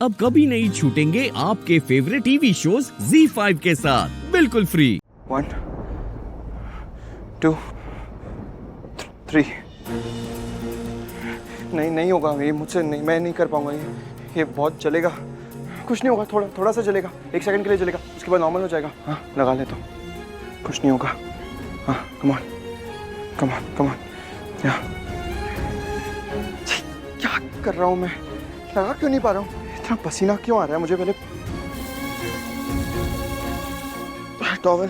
अब कभी नहीं छूटेंगे आपके फेवरेट टीवी शोज ZEE5 के साथ बिल्कुल फ्री। 1 2 3 नहीं होगा ये मुझसे नहीं, मैं नहीं कर पाऊंगा ये बहुत चलेगा। कुछ नहीं होगा, थोड़ा सा चलेगा, 1 सेकंड के लिए चलेगा, उसके बाद नॉर्मल हो जाएगा। हाँ लगा लेता हूँ, कुछ नहीं होगा। हाँ कम ऑन या क्या कर रहा हूँ मैं, लगा क्यों नहीं पा रहा हूँ, इतना पसीना क्यों आ रहा है मुझे। पहले टॉवल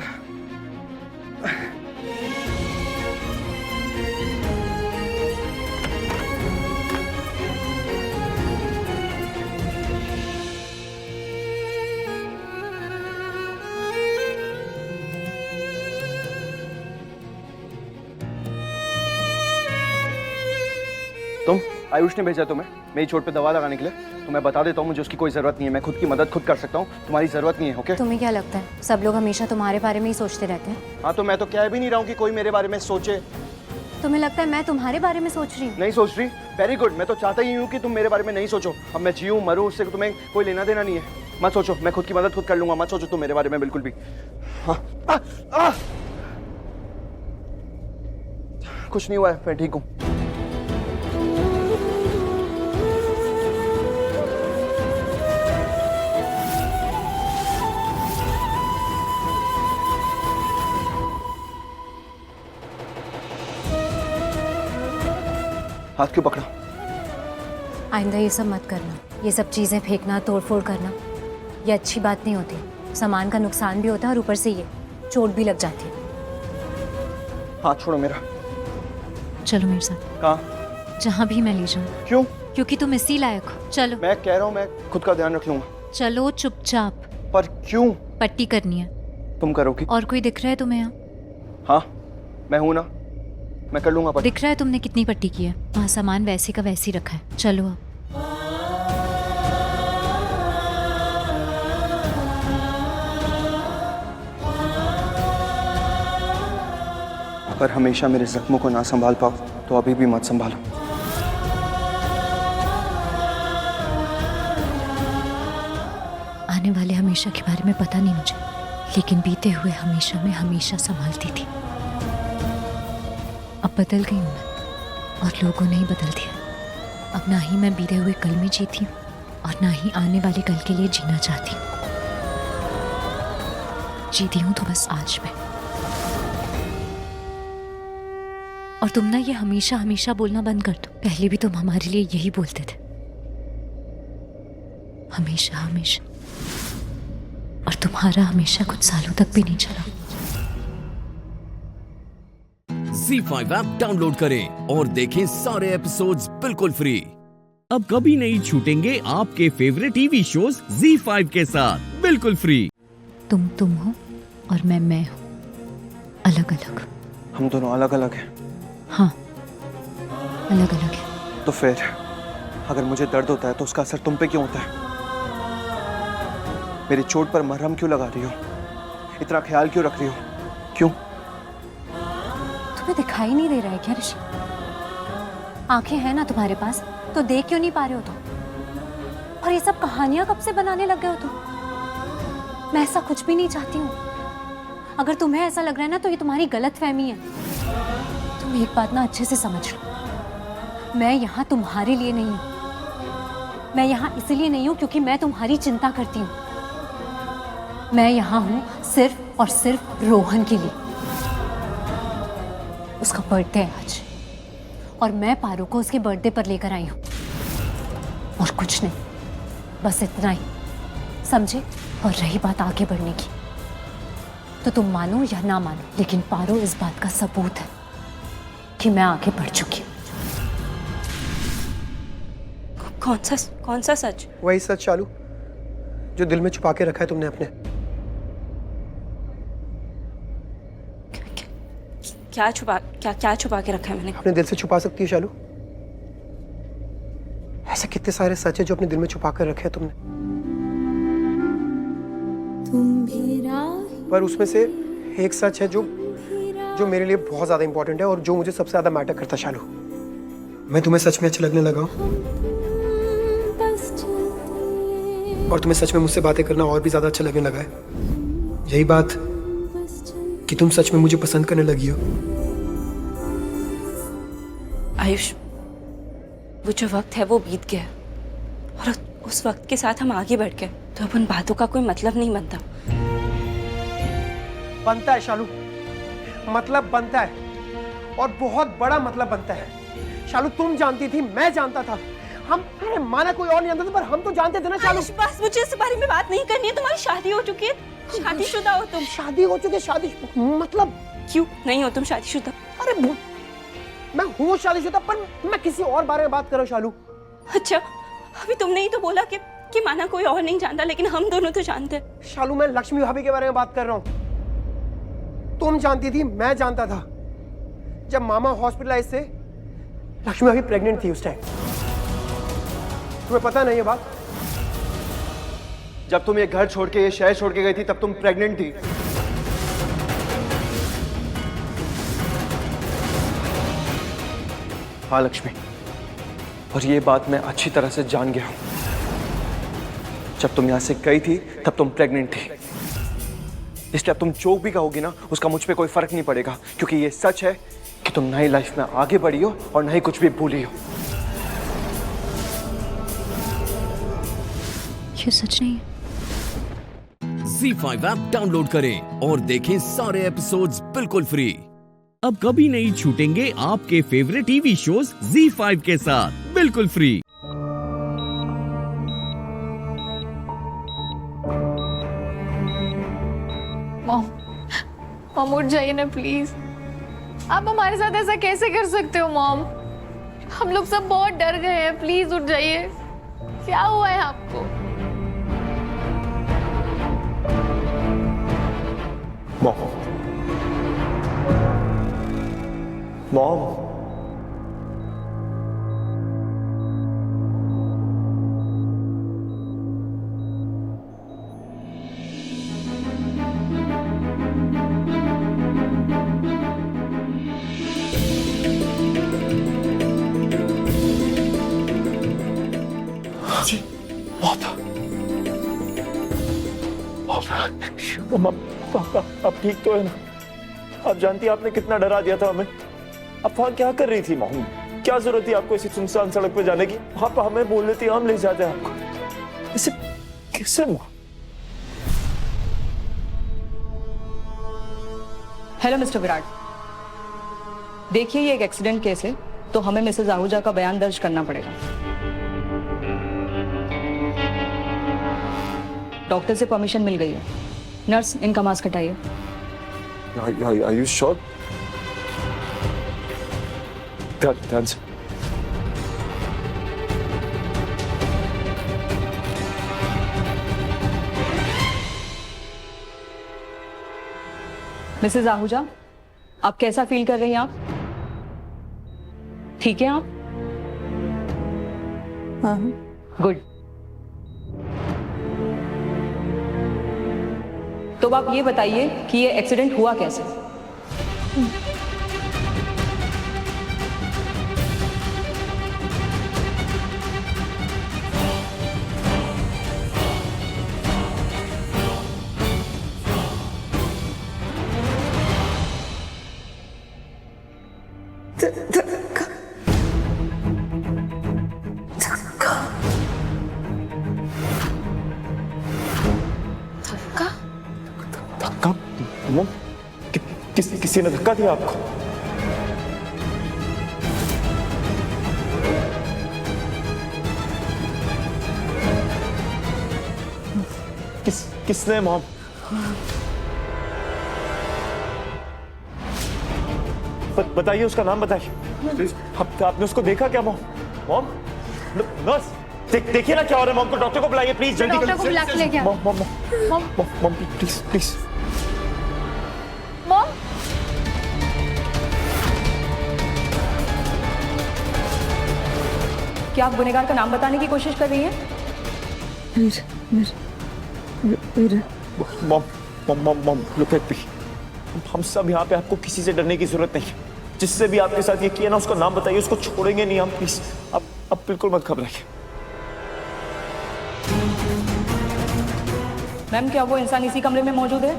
तुम आयुष ने भेजा तुम्हें मेरी चोट पे दवा लगाने के लिए, तो मैं बता देता हूँ मुझे उसकी कोई जरूरत नहीं है, मैं खुद की मदद खुद कर सकता हूँ, तुम्हारी जरूरत नहीं है। ओके? तुम्हें क्या लगता है सब लोग हमेशा तुम्हारे बारे में ही सोचते रहते हैं? हाँ तो मैं तो कह भी नहीं रहा हूँ कि कोई मेरे बारे में सोचे। तुम्हें लगता है मैं तुम्हारे बारे में सोच रही हूँ? नहीं सोच रही, वेरी गुड, मैं तो चाहता ही हूँ कि तुम मेरे बारे में नहीं सोचो। अब मैं जीऊँ मरूँ उससे तुम्हें कोई लेना देना नहीं है, मत सोचो, मैं खुद की मदद खुद कर लूंगा, मत सोचो तुम मेरे बारे में बिल्कुल भी। हाँ कुछ नहीं हुआ है, मैं ठीक हूँ। हाथ क्यों पकड़ा? आइंदा ये सब मत करना, ये सब चीजें फेंकना, तोड़फोड़ करना, ये अच्छी बात नहीं होती। सामान का नुकसान भी होता है और ऊपर से ये चोट भी लग जाती है। हाथ छोड़ो मेरा। चलो मेरे साथ। कहाँ? जहाँ भी मैं ले जाऊँ। क्यों? क्योंकि तुम इसी लायक हो। चलो। मैं कह रहा हूँ मैं खुद का ध्यान रख लूंगा। चलो चुपचाप। पर क्यों? पट्टी करनी है। तुम करोगी? और कोई दिख रहा है तुम्हें यहाँ? हाँ मैं हूं ना, मैं कर लूंगा पट्टी। दिख रहा है तुमने कितनी पट्टी की है? वहाँ सामान वैसे का वैसे ही रखा है। चलो अब। अगर हमेशा मेरे जख्मों को ना संभाल पाओ तो अभी भी मत संभालो। आने वाले हमेशा के बारे में पता नहीं मुझे, लेकिन बीते हुए हमेशा में हमेशा संभालती थी। अब बदल गई हूँ मैं और लोगों ने ही बदल दिया। अब ना ही मैं बीते हुए कल में जीती हूँ और ना ही आने वाले कल के लिए जीना चाहती हूँ। जीती हूँ तो बस आज में। और तुम ना ये हमेशा हमेशा बोलना बंद कर दो। पहले भी तुम हमारे लिए यही बोलते थे, हमेशा हमेशा, और तुम्हारा हमेशा कुछ सालों तक भी नहीं चला। ZEE5 ऐप डाउनलोड करें और देखें सारे एपिसोड्स बिल्कुल फ्री। अब कभी नहीं छूटेंगे आपके फेवरेट टीवी शोज ZEE5 के साथ बिल्कुल फ्री। तुम हो और मैं हूँ, अलग अलग। हम दोनों अलग अलग हैं। हाँ अलग अलग है। तो फिर अगर मुझे दर्द होता है तो उसका असर तुम पे क्यों होता है? मेरी चोट पर मरहम क्यों लगा रही हो? इतना ख्याल क्यों रख रही हो? क्यों? तुम्हें दिखाई नहीं दे रहा है क्या ऋषि? आंखें हैं ना तुम्हारे पास, तो देख क्यों नहीं पा रहे हो तुम? और ये सब कहानियां कब से बनाने लग गए हो तुम? मैं ऐसा कुछ भी नहीं चाहती हूँ। अगर तुम्हें ऐसा लग रहा है ना तो ये तुम्हारी गलतफहमी है। तुम एक बात ना अच्छे से समझ लो, मैं यहाँ तुम्हारे लिए नहीं हूँ। मैं यहाँ इसलिए नहीं हूँ क्योंकि मैं तुम्हारी चिंता करती हूँ। मैं यहाँ हूँ सिर्फ और सिर्फ रोहन के लिए। उसका बर्थडे है आज और मैं पारू को उसके बर्थडे पर लेकर आई हूँ, और कुछ नहीं, बस इतना ही, समझे? और रही बात आगे बढ़ने की, तो तुम मानो या ना मानो, लेकिन पारू इस बात का सबूत है कि मैं आगे बढ़ चुकी हूँ। कौन सा सच? वही सच चालू जो दिल में छुपा के रखा है तुमने अपने। क्या छुपा के रखा है मैंने? अपने दिल से छुपा सकती है शालू? ऐसे कितने सारे सच है जो अपने दिल में छुपा कर रखे हैं तुमने, पर उसमें से एक सच है जो मेरे लिए बहुत ज्यादा इंपॉर्टेंट है और जो मुझे सबसे ज्यादा मैटर करता है शालू। मैं तुम्हें सच में अच्छा लगने लगा हूँ। और तुम्हें सच में मुझसे बातें करना और भी ज्यादा अच्छा लगने लगा है। यही बात कि तुम सच में मुझे पसंद करने लगी हो। आयुष, वो जो वक्त है वो बीत गया और उस वक्त के साथ हम आगे बढ़ गए तो अब उन बातों का कोई मतलब नहीं बनता। बनता है शालू, मतलब बनता है और बहुत बड़ा मतलब बनता है। शालू तुम जानती थी, मैं जानता था, हम माना कोई और नहीं जानता था, पर हम तो जानते थे ना शालू। बस मुझे इस बारे में बात नहीं करनी है। तुम्हारी शादी हो चुकी है, शादीशुदा हो तुम। शादी हो चुकी है, शादी मतलब क्यों नहीं हो तुम शादीशुदा? अरे मैं हूँ शादीशुदा, पर मैं किसी और बारे में बात कर रहा हूँ शालू। अच्छा, अभी तुमने ही तो बोला कि माना कोई और नहीं जानता, लेकिन हम दोनों तो जानते हैं। शालू मैं लक्ष्मी भाभी के बारे में बात कर रहा हूँ। तुम जानती थी, मैं जानता था। जब मामा हॉस्पिटलाइज थे, लक्ष्मी भाभी प्रेग्नेंट थी उस टाइम। तुम्हें पता नहीं ये बात? जब तुम ये घर छोड़ के, ये शहर छोड़ के गई थी, तब तुम प्रेग्नेंट थी। हाँ लक्ष्मी, और ये बात मैं अच्छी तरह से जान गया हूं। जब तुम यहां से गई थी तब तुम प्रेग्नेंट थी, इसलिए अब तुम जो भी कहोगी ना उसका मुझ पे कोई फर्क नहीं पड़ेगा, क्योंकि ये सच है कि तुम नई लाइफ में आगे बढ़ी हो और नहीं कुछ भी भूली हो। ये सच नहीं है। ZEE5 ऐप डाउनलोड करें और देखें सारे एपिसोड्स बिल्कुल फ्री। अब कभी नहीं छूटेंगे आपके फेवरेट टीवी शोज ZEE5 के साथ बिल्कुल फ्री। मॉम उठ जाइए ना प्लीज। आप हमारे साथ ऐसा कैसे कर सकते हो मॉम? हम लोग सब बहुत डर गए हैं, प्लीज उठ जाइए। क्या हुआ है आपको? मॉम, अब ठीक तो है ना? आप जानती हैं आपने कितना डरा दिया था हमें। अब वहां क्या कर रही थी मॉम? क्या जरूरत थी आपको इसी सुनसान सड़क पे जाने की? वहां पर हमें बोल लेती, हम ले जाते आपको। इसे कैसे हुआ? हेलो मिस्टर विराट, देखिए ये एक एक्सीडेंट केस है तो हमें मिसेज आहूजा का बयान दर्ज करना पड़ेगा। डॉक्टर से परमिशन मिल गई है। नर्स, इनका मास्क हटाइए। Are you sure? ध्यान से। मिसेज आहूजा, आप कैसा फील कर रही हैं? आप ठीक है? आप हाँ, गुड। तो आप ये बताइए कि ये एक्सीडेंट हुआ कैसे? धक्का? मॉम, किसी ने धक्का दिया आपको? किसने मॉम? बताइए, उसका नाम बताइए प्लीज। आपने उसको देखा क्या मॉम? मॉम, नर्स, देखिए ना क्या हो रहा है। मॉम को डॉक्टर को बुलाइए प्लीज, जल्दी। डॉक्टर को बुला के लेके आओ। Mom please please. मॉम, क्या आप गुनहगार का नाम बताने की कोशिश कर रही हैं? Mom look at me. हम सब यहाँ पे, आपको किसी से डरने की जरूरत नहीं है। जिससे भी आपके साथ ये किया ना, उसका नाम बताइए, उसको छोड़ेंगे नहीं हम, प्लीज। अब बिल्कुल मत घबराइए। मैम क्या वो इंसान इसी कमरे में मौजूद है?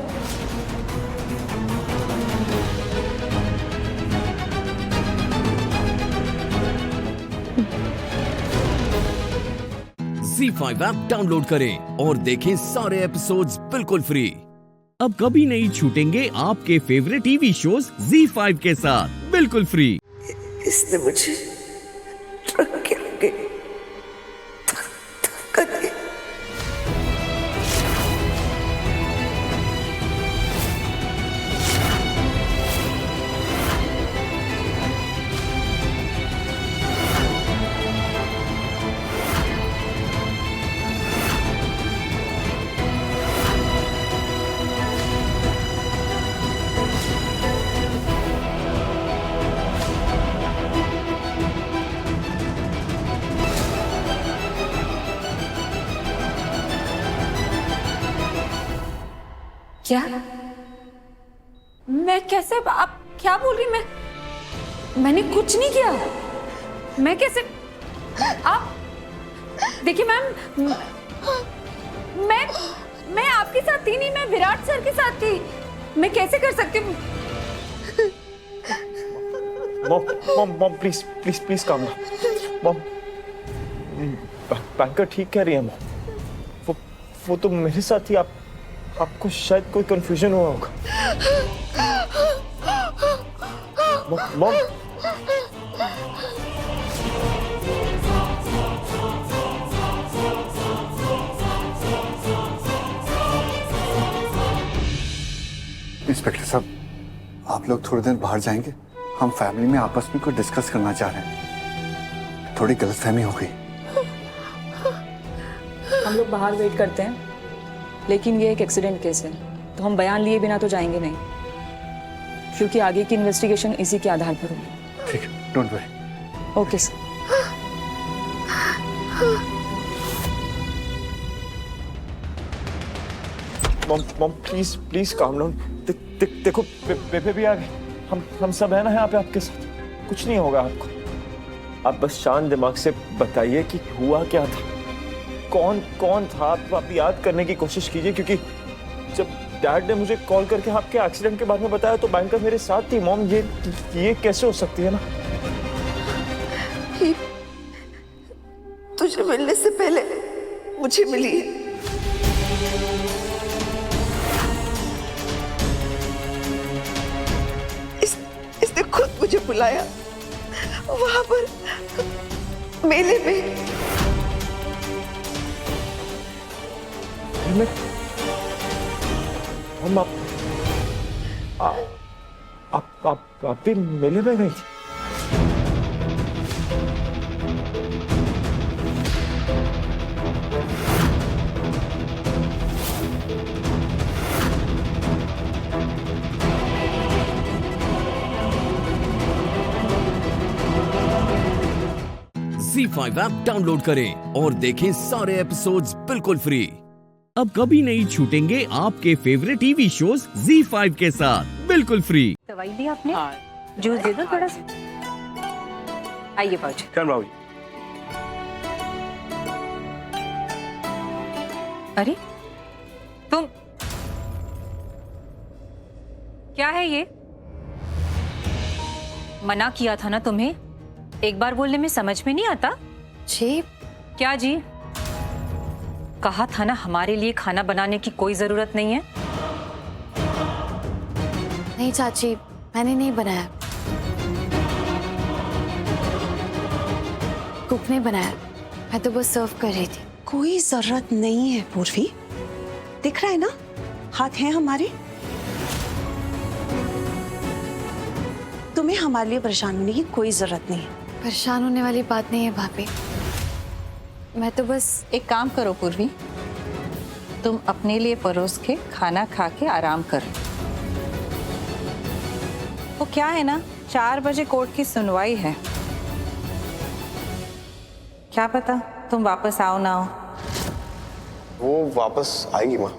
Z5 ऐप डाउनलोड करें और देखें सारे एपिसोड्स बिल्कुल फ्री। अब कभी नहीं छूटेंगे आपके फेवरेट टीवी शोज Z5 के साथ बिल्कुल फ्री। इसने मुझे ट्रक के आगे धक्का दिया। क्या? मैं कैसे? आप क्या बोल रही? मैंने कुछ नहीं किया। मैं कैसे? आप देखिए मैम, मैं आपके साथ थी नहीं, मैं विराट सर के साथ थी। मैं कैसे कर सकती हूँ? Mom please please please calm down. Mom banker ठीक कह रही है मॉम। वो तो मेरे साथ ही आपको शायद कोई कंफ्यूजन हुआ होगा। मॉम इंस्पेक्टर साहब, आप लोग थोड़ी देर बाहर जाएंगे? हम फैमिली में आपस में कुछ डिस्कस करना चाह रहे हैं। थोड़ी गलतफहमी हो गई। हम लोग बाहर वेट करते हैं, लेकिन ये एक एक्सीडेंट केस है तो हम बयान लिए बिना तो जाएंगे नहीं, क्योंकि आगे की इन्वेस्टिगेशन इसी के आधार पर होगी। ठीक है, don't worry. Okay sir. Mom please please calm down. देखो पेपे भी आ गए। हम सब है ना यहाँ पे आपके साथ। कुछ नहीं होगा आपको। आप बस शांत दिमाग से बताइए कि हुआ क्या था, कौन था। आप याद करने की कोशिश कीजिए, क्योंकि जब डैड ने मुझे कॉल करके आपके एक्सीडेंट के बारे में बताया तो बैंकर मेरे साथ थी। मॉम ये कैसे हो सकती है ना? तुझे मिलने से पहले मुझे मिली है। इसने खुद मुझे बुलाया वहां पर मेले में। हम आप भी मेले में गई थी? Z5 ऐप डाउनलोड करें और देखें सारे एपिसोड्स बिल्कुल फ्री। अब कभी नहीं छूटेंगे आपके फेवरेट टीवी शोज Z5 के साथ बिल्कुल फ्री। दवाई दी आपने? जूस दे दो थोड़ा सा। आइए बाबूजी। चल बाबूजी। अरे तुम क्या है ये? मना किया था ना तुम्हें, एक बार बोलने में समझ में नहीं आता? जी क्या जी? कहा था ना हमारे लिए खाना बनाने की कोई जरूरत नहीं है। नहीं चाची, मैंने नहीं बनाया, कुक ने बनाया, मैं तो बस सर्व कर रही थी। कोई जरूरत नहीं है पूर्वी, दिख रहा है ना हाथ हैं हमारे। तुम्हें हमारे लिए परेशान होने की कोई जरूरत नहीं है। परेशान होने वाली बात नहीं है भाभी, मैं तो बस एक काम करो पूर्वी, तुम अपने लिए परोस के खाना खा के आराम कर। वो क्या है ना, 4 बजे कोर्ट की सुनवाई है, क्या पता तुम वापस आओ ना आओ। वो वापस आएगी माँ।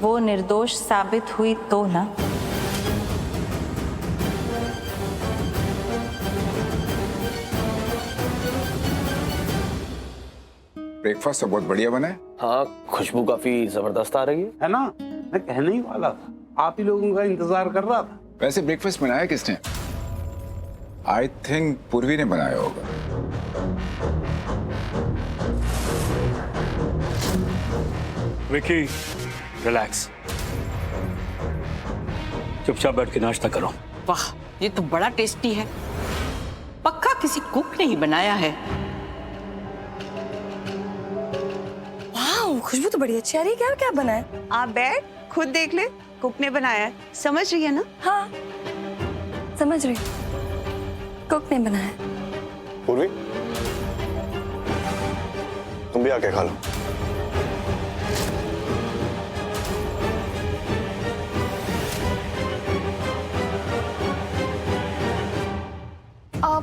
वो निर्दोष साबित हुई तो ना। ब्रेकफास्ट तो बहुत बढ़िया बना है। हाँ, खुशबू काफी जबरदस्त आ रही है ना? मैं कहने ही वाला था, आप ही लोगों का इंतजार कर रहा था। वैसे ब्रेकफास्ट बनाया किसने? आई थिंक पूर्वी ने बनाया होगा। विकी, रिलैक्स, चुपचाप बैठ के नाश्ता करो। वाह, ये तो बड़ा टेस्टी है। पक्का किसी कुक ने ही बनाया है। वाह, खुशबू तो बड़ी अच्छी आ रही है। क्या क्या बना है? आप बैठ, खुद देख ले, कुक ने बनाया है। समझ रही है ना? हाँ, समझ रही। कुक ने बनाया। पूर्वी, तुम भी आके खा लो।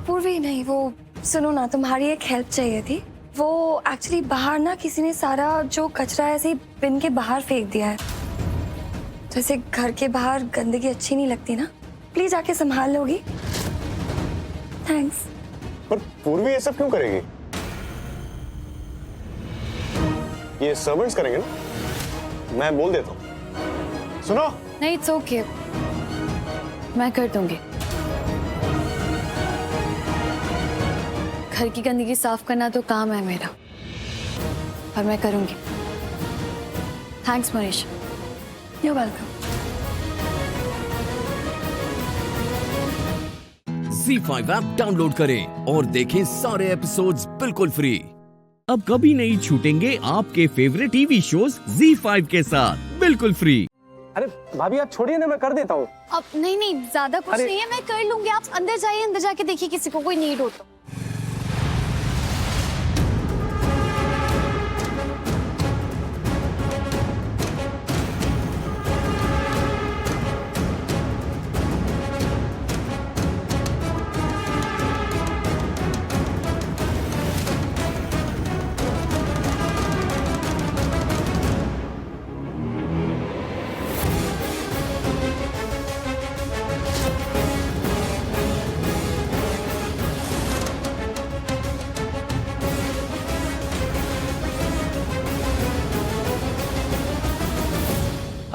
पूर्वी नहीं, वो सुनो ना, तुम्हारी एक हेल्प चाहिए थी। वो एक्चुअली बाहर ना किसी ने सारा जो कचरा ऐसे ही बिन के बाहर फेंक दिया है। जैसे घर के बाहर गंदगी अच्छी नहीं लगती ना, प्लीज आके संभाल लोगी? थैंक्स। पर पूर्वी ये सब क्यों करेगी? ये सर्वेंट्स करेंगे ना, मैं बोल देता हूँ। सुनो। नहीं, इट्स ओके, मैं कर दूंगी। घर की गंदगी साफ करना तो काम है मेरा, और मैं करूंगी। Thanks Manish. You welcome. ZEE5 app download करें और देखें सारे एपिसोड्स बिल्कुल फ्री। अब कभी नहीं छूटेंगे आपके फेवरेट टीवी शोज ZEE5 के साथ बिल्कुल फ्री। अरे भाभी आप छोड़िए ना, मैं कर देता हूँ। अब नहीं, ज्यादा कुछ नहीं है, मैं कर लूंगी। आप अंदर जाइए, अंदर जाके देखिए किसी को कोई नीड हो तो।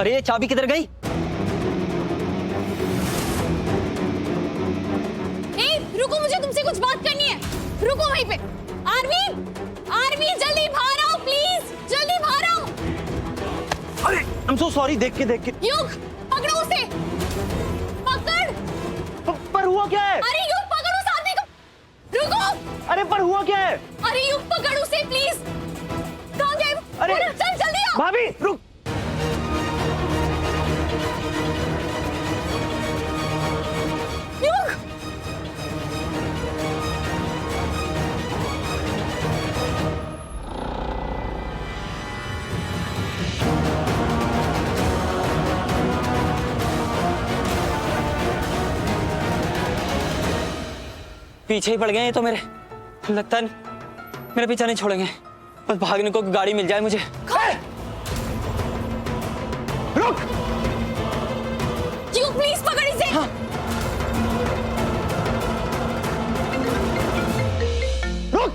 अरे चाबी किधर गई? रुको, मुझे तुमसे कुछ बात करनी है। रुको वहीं पे। आर्मी, आर्मी जल्दी बाहर आओ प्लीज, जल्दी बाहर आओ। अरे आई एम सो सॉरी, देख के युग, पकड़ो उसे, पकड़। पर हुआ क्या है? अरे युग, पकड़ उस आदमी को। रुको। अरे पर हुआ क्या है? अरे युग, पकड़ उसे प्लीज। कहाँ गए? अरे चल जल्दी आओ। भाभी रुक। युग, पीछे ही पड़ गए ये तो मेरे। लगता नहीं मेरा पीछा नहीं छोड़ेंगे। बस भागने को गाड़ी मिल जाए मुझे। रुक। युग प्लीज पकड़ इसे। हाँ। रुक।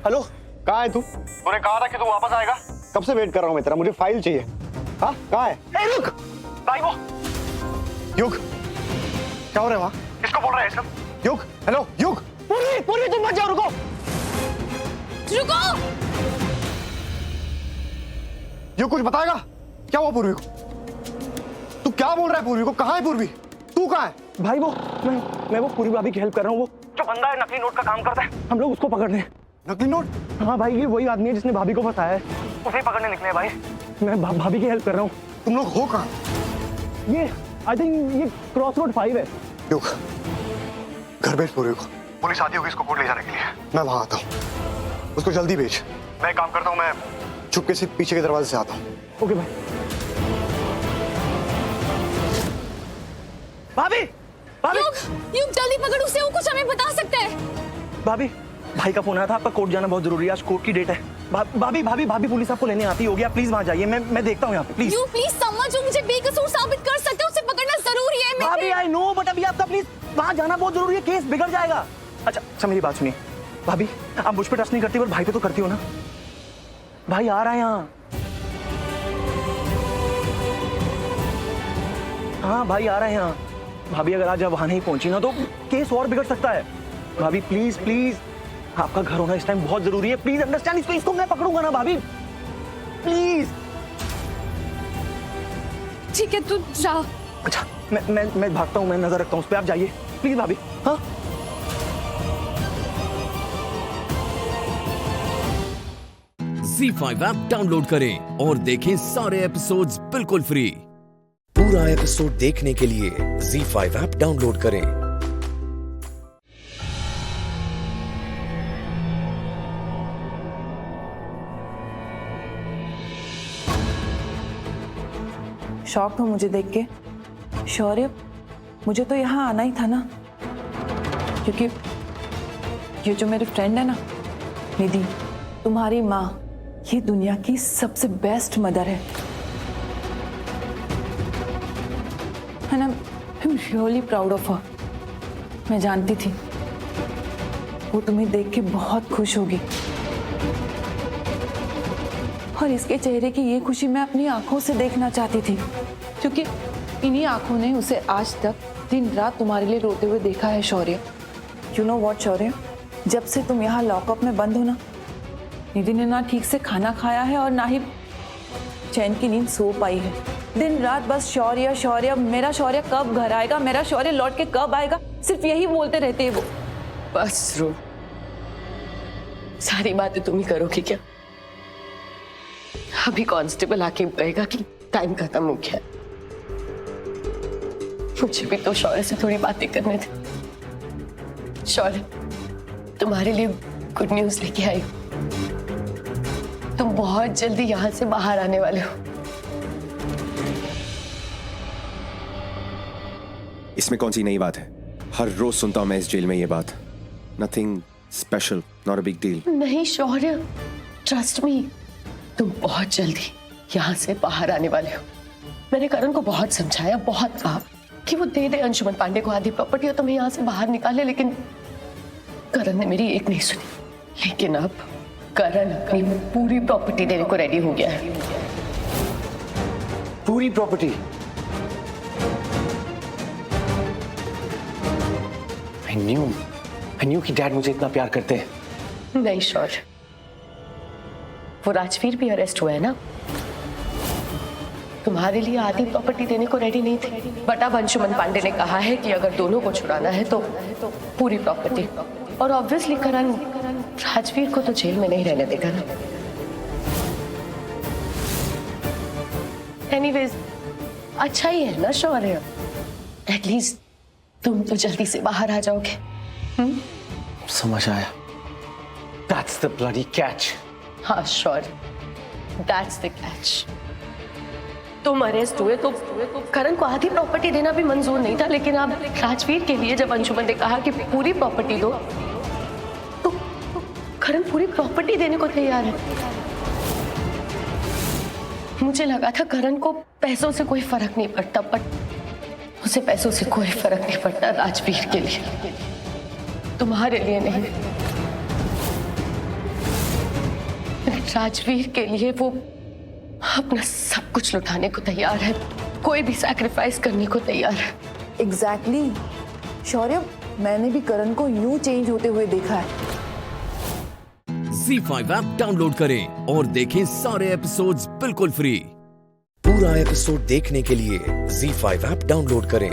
हेलो, कहाँ है तू? तूने कहा था कि तू वापस आएगा। कब से वेट कर रहा हूँ मैं तेरा, मुझे फाइल चाहिए। हाँ, कहाँ है? ए, रुक। भाई वो युग, क्या हो रहा है वहाँ? किसको बोल रहा है सब? युग, हेलो युग। पूर्वी, पूर्वी तुम मत जाओ, रुको। रुको। युग कुछ बताएगा? क्या हुआ पूर्वी को? तू क्या बोल रहा है पूर्वी को? कहाँ है पूर्वी? तू कहाँ है? भाई वो मैं वो पूरी भाभी की हेल्प कर रहा हूँ। वो जो बंदा है नकली नोट का काम करता है, हम लोग उसको पकड़ रहे हैं। नकली नोट? हाँ भाई, ये वही आदमी है जिसने भाभी को फंसाया है। उसे पकड़ने निकले हैं भाई। मैं भाभी की हेल्प कर रहा हूँ। तुम लोग हो कहाँ? ये आई थिंक ये क्रॉस रोड 5 है। युग, घर भेज पूर्वी को। पुलिस आती होगी इसको कोर्ट ले जाने के लिए। मैं वहां आता हूँ, उसको जल्दी भेज। मैं काम करता हूँ, मैं चुपके से पीछे के दरवाजे से आता हूँ। ओके भाई। भाभी, भाभी। युग जल्दी पकड़ उसे, वो कुछ हमें बता सकता है। भाभी, भाई का फोन आया था, आपका कोर्ट जाना बहुत जरूरी है, आज कोर्ट की डेट है। भाभी पुलिस आपको लेने आती होगी, आप प्लीज वहां जाइए। मैं देखता हूँ यहाँ पे, प्लीज। यू प्लीज समझो, मुझे बेकसूर साबित कर सकते हो, उसे पकड़ना जरूरी है। भाभी आई नो, बट अभी आपका प्लीज वहां जाना बहुत जरूरी है, केस बिगड़ जाएगा। अच्छा मेरी बात सुनिए, भाभी आप मुझ पे ट्रस्ट नहीं करती पर भाई पे तो करती हो ना। भाई आ रहा है यहाँ। हाँ भाई आ रहा है यहाँ। भाभी अगर आज वहां नहीं पहुंची ना तो केस और बिगड़ सकता है। भाभी प्लीज प्लीज, आपका घर होना इस टाइम बहुत जरूरी है। प्लीज अंडरस्टैंड, इसको मैं पकड़ूंगा ना भाभी, प्लीज। ठीक है तू जा। अच्छा मैं भागता हूँ, मैं नजर रखता हूँ उस पर, आप जाइए प्लीज भाभी। हाँ ZEE5 ऐप डाउनलोड करें और देखें सारे एपिसोड्स बिल्कुल फ्री। पूरा एपिसोड देखने के लिए ZEE5 ऐप डाउनलोड करें। शॉक हो मुझे देख के? शौर्य, मुझे तो यहाँ आना ही था ना, क्योंकि ये जो मेरे फ्रेंड है ना निधि, तुम्हारी माँ ये दुनिया की सबसे बेस्ट मदर है। And I'm really proud of her। मैं जानती थी वो तुम्हें देख के बहुत खुश होगी, और इसके चेहरे की ये खुशी मैं अपनी आंखों से देखना चाहती थी, क्योंकि इन्हीं आंखों ने उसे आज तक दिन रात तुम्हारे लिए रोते हुए देखा है। शौर्य, यू नो व्हाट शौर्य, जब से तुम यहाँ लॉकअप में बंद हो ना, निधि ने ना ठीक से खाना खाया है और ना ही चैन की नींद सो पाई है। दिन रात बस शौर्य शौर्य, मेरा शौर्य कब घर आएगा, मेरा शौर्य लौट के कब आएगा, सिर्फ यही बोलते रहते हैं वो। बस रो, सारी बातें तुम ही करोगी क्या? अभी कांस्टेबल आके कहेगा कि टाइम खत्म हो गया। मुझे भी तो शौर्य से थोड़ी बातें करने थे। शौर्य, तुम्हारे लिए गुड न्यूज लेके आई हूं। तुम बहुत जल्दी यहाँ से बाहर आने वाले हो। इसमें कौन सी नई बात है? हर रोज सुनता हूं मैं इस जेल में ये बात। Nothing special, not a big deal. नहीं शौर्य, ट्रस्ट मी, तुम बहुत जल्दी यहाँ से बाहर आने वाले हो। मैंने करण को बहुत समझाया, बहुत कहा कि वो दे दे अंशुमन पांडे को आधी प्रॉपर्टी और तुम्हें यहाँ से बाहर निकाले, लेकिन करण ने मेरी एक नहीं सुनी। लेकिन अब करण अपनी पूरी प्रॉपर्टी देने को रेडी हो गया है। पूरी प्रॉपर्टी? I knew कि डैड मुझे इतना प्यार करते हैं। नहीं शौर्य, वो राजवीर भी अरेस्ट हुआ है ना, तुम्हारे लिए आधी प्रॉपर्टी देने को रेडी नहीं थे, बट अब अंशुमन पांडे ने कहा है कि अगर दोनों को छुड़ाना है तो पूरी प्रॉपर्टी। और ऑब्वियसली करण राजवीर को तो जेल में नहीं रहने देगा ना। एनीवेज, अच्छा ही है ना शौर्य, एटलीस्ट तुम तो जल्दी से बाहर आ जाओगे। समझ आया। That's the bloody catch। हाँ शौर्य, that's the catch। तुम अरेस्ट हुए तो करण को आधी प्रॉपर्टी देना भी मंजूर नहीं था, लेकिन अब राजवीर के लिए जब अंशुमन ने कहा कि पूरी प्रॉपर्टी दो, तो करण पूरी प्रॉपर्टी देने को तैयार है। मुझे लगा था करण को पैसों से कोई फर्क नहीं पड़ता, बट उसे पैसों से कोई फर्क नहीं पड़ता राजवीर के लिए, तुम्हारे लिए नहीं। राजवीर के लिए वो अपना सब कुछ लुटाने को तैयार है, कोई भी सैक्रिफाइस करने को तैयार है। एग्जैक्टली शौर्य, मैंने भी करण को यूं चेंज होते हुए देखा है। ZEE5 ऐप डाउनलोड करें और देखें सारे एपिसोड्स बिल्कुल फ्री। पूरा एपिसोड देखने के लिए ZEE5 ऐप डाउनलोड करें।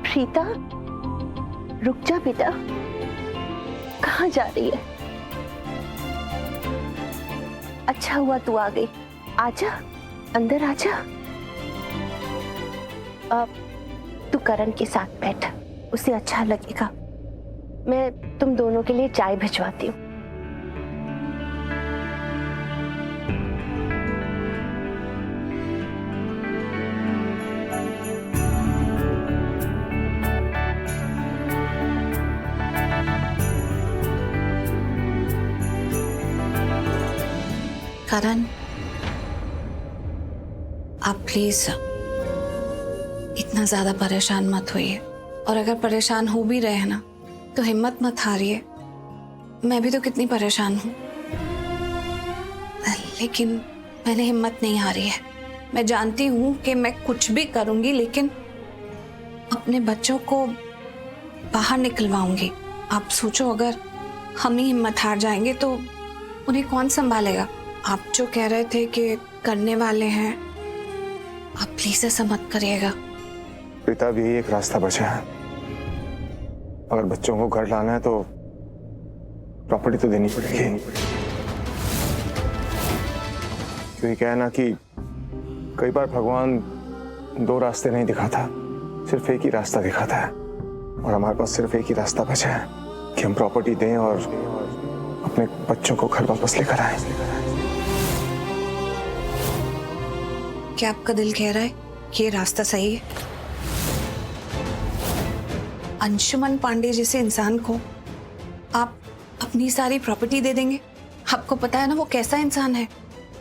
प्रीता, रुक जा बेटा, कहाँ जा रही है? अच्छा हुआ तू आ गई, आजा अंदर आजा। अब तू करण के साथ बैठ, उसे अच्छा लगेगा। मैं तुम दोनों के लिए चाय भिजवाती हूँ। करण, आप प्लीज इतना ज्यादा परेशान मत होइए, और अगर परेशान हो भी रहे हैं ना तो हिम्मत मत हारिए। मैं भी तो कितनी परेशान हूँ, लेकिन मैंने हिम्मत नहीं हारी है। मैं जानती हूँ कि मैं कुछ भी करूंगी, लेकिन अपने बच्चों को बाहर निकलवाऊंगी। आप सोचो, अगर हम ही हिम्मत हार जाएंगे तो उन्हें कौन संभालेगा? आप जो कह रहे थे कि करने वाले हैं, आप प्लीज ऐसा मत करिएगा। प्रीता, अब यही एक रास्ता बचा है। अगर बच्चों को घर लाना है तो प्रॉपर्टी तो देनी पड़ेगी। क्योंकि क्या है ना कि कई बार भगवान दो रास्ते नहीं दिखाता, सिर्फ एक ही रास्ता दिखाता है, और हमारे पास सिर्फ एक ही रास्ता बचा है कि हम प्रॉपर्टी दें और अपने बच्चों को घर वापस लेकर आए। क्या आपका दिल कह रहा है कि ये रास्ता सही है? अंशुमन पांडे जैसे इंसान को आप अपनी सारी प्रॉपर्टी दे देंगे? आपको पता है ना वो कैसा इंसान है,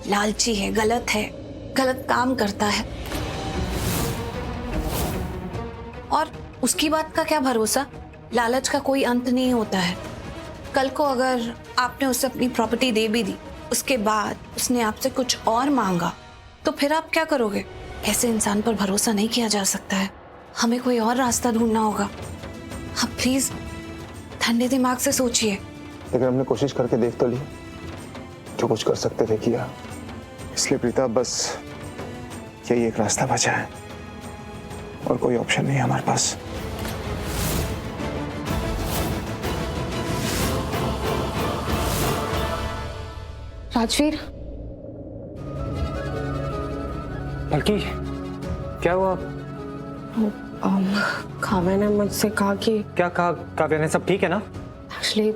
लालची है, गलत काम करता है। और उसकी बात का क्या भरोसा? लालच का कोई अंत नहीं होता है। कल को अगर आपने उसे अपनी प्रॉपर्टी दे भी दी, उसके बाद उसने आपसे कुछ और मांगा, तो फिर आप क्या करोगे? ऐसे इंसान पर भरोसा नहीं किया जा सकता है। हमें कोई और रास्ता ढूंढना होगा। आप प्लीज ठंडे दिमाग से सोचिए। लेकिन हमने कोशिश करके देख तो ली, जो कुछ कर सकते थे किया। इसलिए प्रीता, बस यही एक रास्ता बचा है और कोई ऑप्शन नहीं है हमारे पास। राजवीर, बल्कि क्या हुआ? काव्या ने मुझसे कहा कि क्या कहा? काव्या ने सब ठीक है ना? एक्चुअली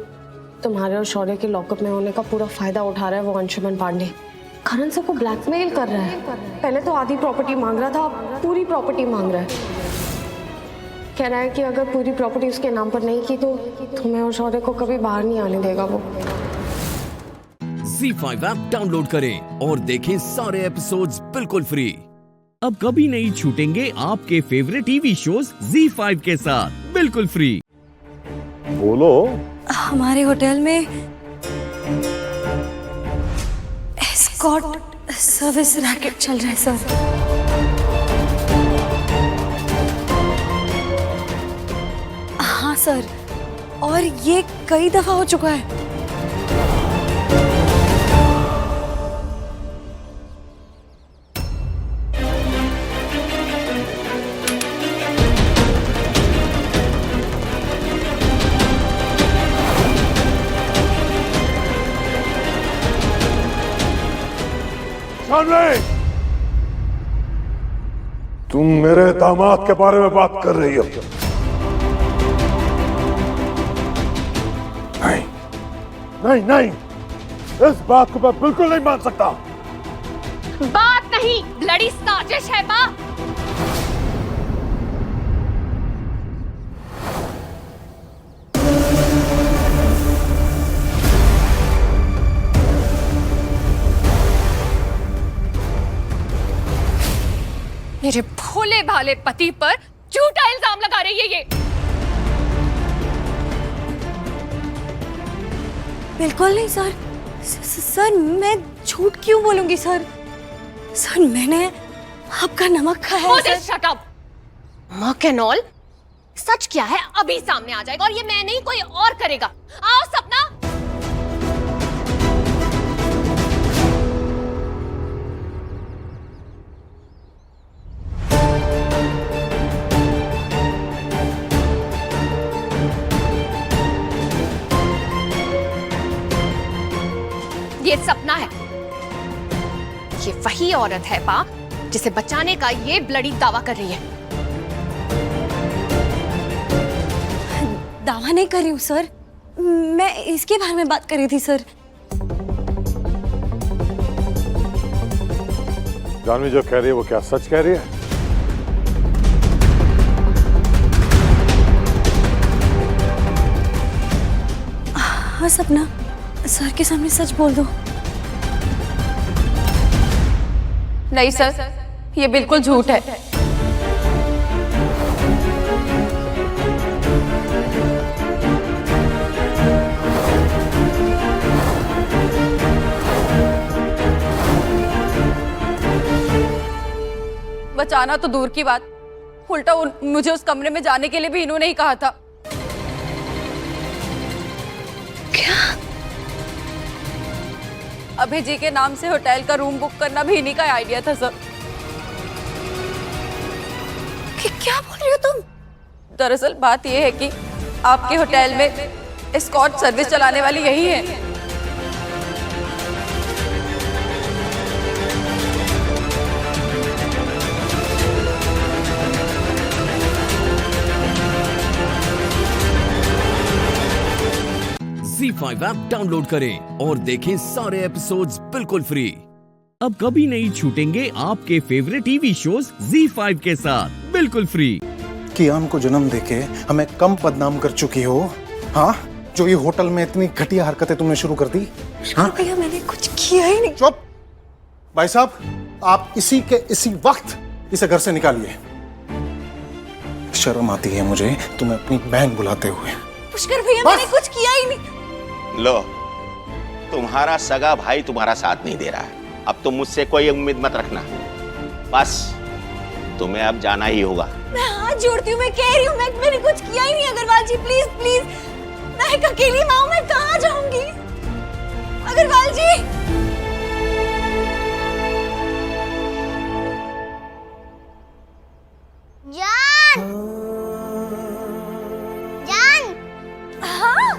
तुम्हारे और शौर्य के लॉकअप में होने का पूरा फायदा उठा रहा है वो अंशुमन पांडे। करण सबको ब्लैकमेल कर रहा है। पहले तो आधी प्रॉपर्टी मांग रहा था, अब पूरी प्रॉपर्टी मांग रहा है। कह रहा है कि अगर पूरी प्रॉपर्टी उसके नाम पर नहीं की तो तुम्हें और शौर्य को कभी बाहर नहीं आने देगा वो। ZEE5 ऐप डाउनलोड करें और देखें सारे एपिसोड्स बिल्कुल फ्री। अब कभी नहीं छूटेंगे आपके फेवरेट टीवी शोज ZEE5 के साथ बिल्कुल फ्री। बोलो। हमारे होटल में एस्कॉर्ट सर्विस रैकेट चल रहा है सर। हाँ सर, और ये कई दफा हो चुका है। तुम मेरे दामाद के बारे में बात कर रही हो? नहीं नहीं नहीं, इस बात को मैं बिल्कुल नहीं मान सकता। बात नहीं, ब्लडी साजिश है माँ। मेरे भोले भाले पति पर झूठा इल्जाम लगा रही है ये। बिल्कुल नहीं सर। सर मैं झूठ क्यों बोलूंगी सर? सर मैंने आपका नमक खाया है। Shut up. मक एंड ऑल, सच क्या है अभी सामने आ जाएगा, और ये मैं नहीं कोई और करेगा। आओ सपना। ये सपना है, ये वही औरत है पा जिसे बचाने का ये ब्लडी दावा कर रही है। दावा नहीं कर रही हूँ सर, मैं इसके बारे में बात कर रही थी सर। जानवी जो कह रही है वो क्या सच कह रही है? हाँ सपना, सर के सामने सच बोल दो। नहीं सर, ये बिल्कुल झूठ है। बचाना तो दूर की बात, उल्टा मुझे उस कमरे में जाने के लिए भी इन्होंने ही कहा था। क्या? अभय जी के नाम से होटल का रूम बुक करना भी इन्हीं का आइडिया था सर। क्या बोल रही हो तुम? दरअसल बात यह है कि आपके होटल में एस्कॉर्ट सर्विस चलाने वाली यही है। ZEE5 ऐप डाउनलोड करें और देखें सारे एपिसोड्स बिल्कुल फ्री। अब कभी नहीं छूटेंगे आपके फेवरेट टीवी शोज ZEE5 के साथ बिल्कुल फ्री। कियान को जन्म देके हमें कम बदनाम कर चुकी हो, हाँ? जो ये होटल में इतनी घटिया हरकतें तुमने शुरू कर दी, हाँ? भैया मैंने कुछ किया ही नहीं। चुप! भाई साहब, आप इसी वक्त इसे घर से निकालिए। शर्म आती है मुझे तुम्हें अपनी बहन बुलाते हुए। पुष्कर भैया मैंने कुछ किया ही नहीं। लो, तुम्हारा सगा भाई तुम्हारा साथ नहीं दे रहा है। अब तुम मुझसे कोई उम्मीद मत रखना। बस तुम्हें अब जाना ही होगा। मैं हाथ जोड़ती हूँ, मैं कह रही हूँ, मैंने कुछ किया ही नहीं। अग्रवाल जी प्लीज प्लीज, मैं एक अकेली माँ हूँ, मैं कहाँ जाऊंगी? अग्रवाल जी। जान! जान! हाँ,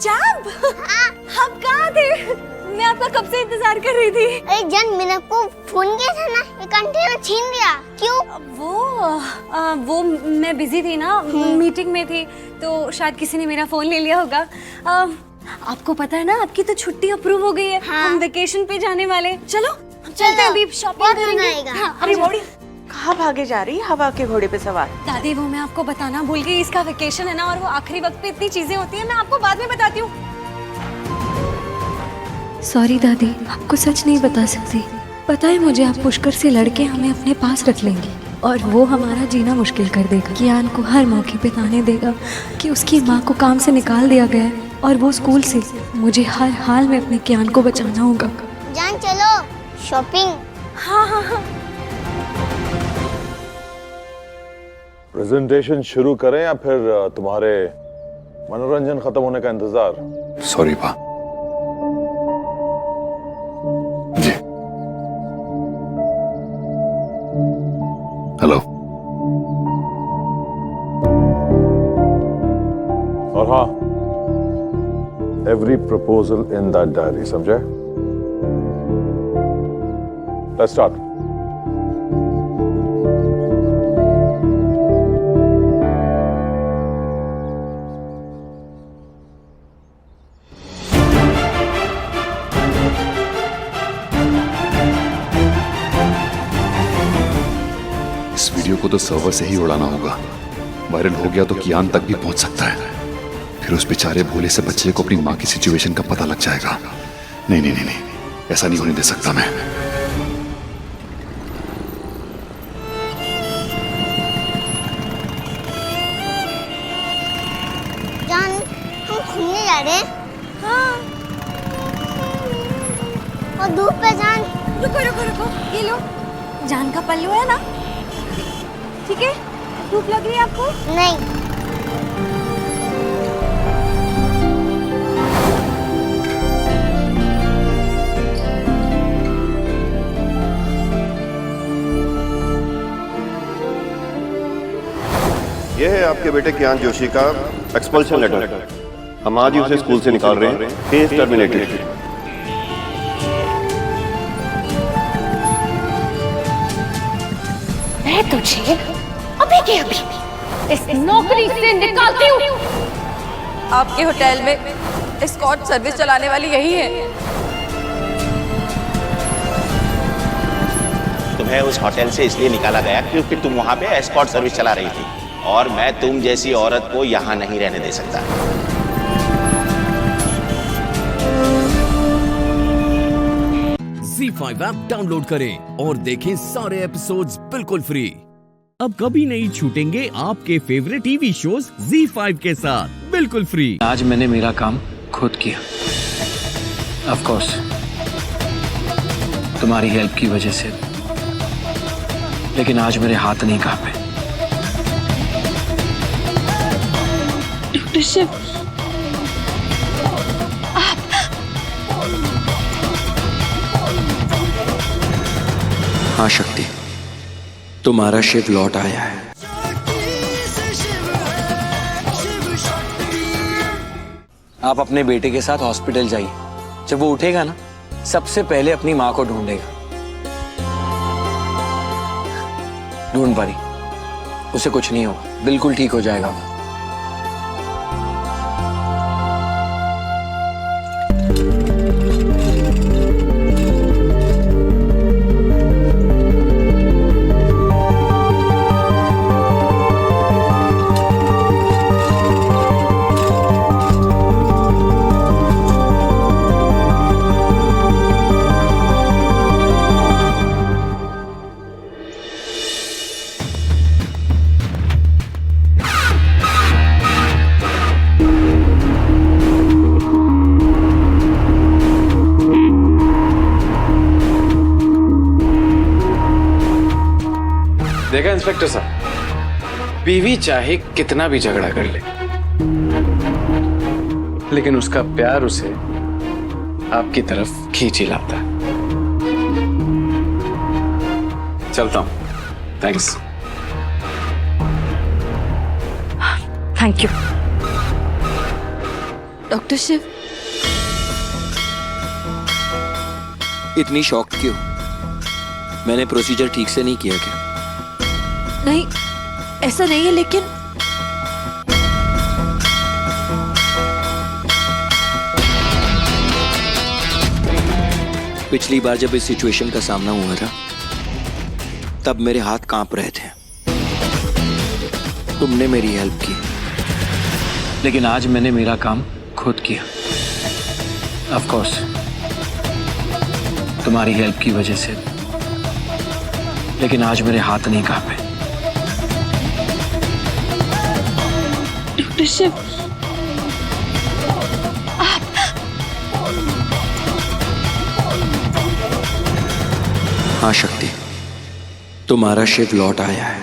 जान! हाँ? आप कहाँ थे? मैं आपका कब से इंतजार कर रही थी। अरे जान, मैंने आपको फोन किया था ना, ये कंटेनर छीन लिया। क्यों? वो मैं बिजी थी ना, मीटिंग में थी, तो शायद किसी ने मेरा फोन ले लिया होगा। आपको पता है ना, आपकी तो छुट्टी अप्रूव हो गई है। हाँ। हम वेकेशन पे जाने वाले। चलो हम चलते हैं, अभी शॉपिंग करेंगे। हाँ, अरे मोड़ी, कहाँ भागे जा रही है हवा के घोड़े पे सवार? दादी वो मैं आपको बताना भूल गई, इसका वेकेशन है ना, और वो आखिरी वक्त पे इतनी चीजें होती है, मैं आपको बाद में बताती हूँ। सॉरी दादी, आपको सच नहीं बता सकती। पता है मुझे, आप पुष्कर से लड़के हमें अपने पास रख लेंगे और वो हमारा जीना मुश्किल कर देगा। कियान को हर मौके पे ताने देगा कि उसकी माँ को काम से निकाल दिया गया है और वो स्कूल से। मुझे हर हाल में अपने कियान को बचाना होगा। जान चलो शॉपिंग। हाँ हाँ हाँ। प्रेजेंटेशन शुरू करें या फिर तुम्हारे मनोरंजन खत्म होने का इंतजार? सॉरी पा। हेलो। और हाँ, every proposal in that diary, समझे? Let's start. इस वीडियो को तो सर्वर से ही उड़ाना होगा। वायरल हो गया तो कियान तक भी पहुंच सकता है। फिर उस बेचारे भोले से बच्चे को अपनी माँ की सिचुएशन का पता लग जाएगा। नहीं नहीं नहीं नहीं, ऐसा नहीं होने दे सकता मैं। जान, हम घूमने जा रहे हैं। हाँ। और धूप पे जान। रुको रुको रुको, ये लो, जान का पल्लू है ना, ठीक है? धूप लग रही है आपको? नहीं। यह है आपके बेटे कियान जोशी का एक्सपल्शन लेटर। हम आज ही उसे स्कूल से निकाल रहे हैं। Case terminated. मैं तुझे अभी के अभी इस नौकरी से निकालती हूँ। आपके होटल में एस्कॉर्ट सर्विस चलाने वाली यही है। तुम्हें उस होटल से इसलिए निकाला गया क्योंकि तुम वहां पे एस्कॉर्ट सर्विस चला रही थी, और मैं तुम जैसी औरत को यहाँ नहीं रहने दे सकता। ZEE5 ऐप डाउनलोड करें और देखें सारे एपिसोड्स बिल्कुल फ्री। अब कभी नहीं छूटेंगे आपके फेवरेट टीवी शोज ZEE5 के साथ बिल्कुल फ्री। आज मैंने मेरा काम खुद किया, ऑफ कोर्स तुम्हारी हेल्प की वजह से, लेकिन आज मेरे हाथ नहीं कांपे। डॉक्टर शिव, हाँ शक्ति, तुम्हारा शिव लौट आया है। आप अपने बेटे के साथ हॉस्पिटल जाइए। जब वो उठेगा ना, सबसे पहले अपनी माँ को ढूंढेगा। ढूंढ पारी, उसे कुछ नहीं होगा, बिल्कुल ठीक हो जाएगा वो। देखा इंस्पेक्टर साहब, बीवी चाहे कितना भी झगड़ा कर ले, लेकिन उसका प्यार उसे आपकी तरफ खींच ही लाता है। चलता हूं, thanks. Thank you. Doctor Shiv, इतनी शॉक्ड क्यों? मैंने प्रोसीजर ठीक से नहीं किया क्या? नहीं, ऐसा नहीं है, लेकिन पिछली बार जब इस सिचुएशन का सामना हुआ था, तब मेरे हाथ कांप रहे थे। तुमने मेरी हेल्प की, लेकिन आज मैंने मेरा काम खुद किया, ऑफ कोर्स तुम्हारी हेल्प की वजह से, लेकिन आज मेरे हाथ नहीं कांपे। डॉक्टर शिव, हाँ शक्ति, तुम्हारा शिव लौट आया है।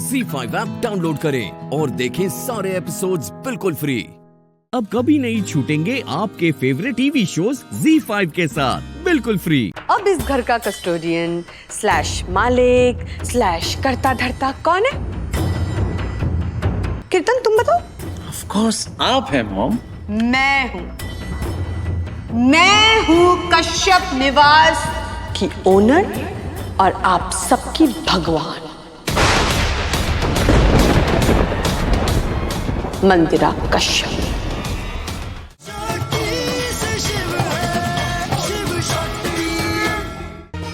ZEE5 ऐप डाउनलोड करें और देखें सारे एपिसोड्स बिल्कुल फ्री। अब कभी नहीं छूटेंगे आपके फेवरेट टीवी शोज ZEE5 के साथ बिल्कुल फ्री। अब इस घर का कस्टोडियन स्लैश मालिक स्लैश करता धरता कौन है? कीर्तन, तुम बताओ। ऑफ कोर्स आप हैं मॉम। मैं हूँ कश्यप निवास की ओनर और आप सबकी भगवान, मंदिरा कश्यप।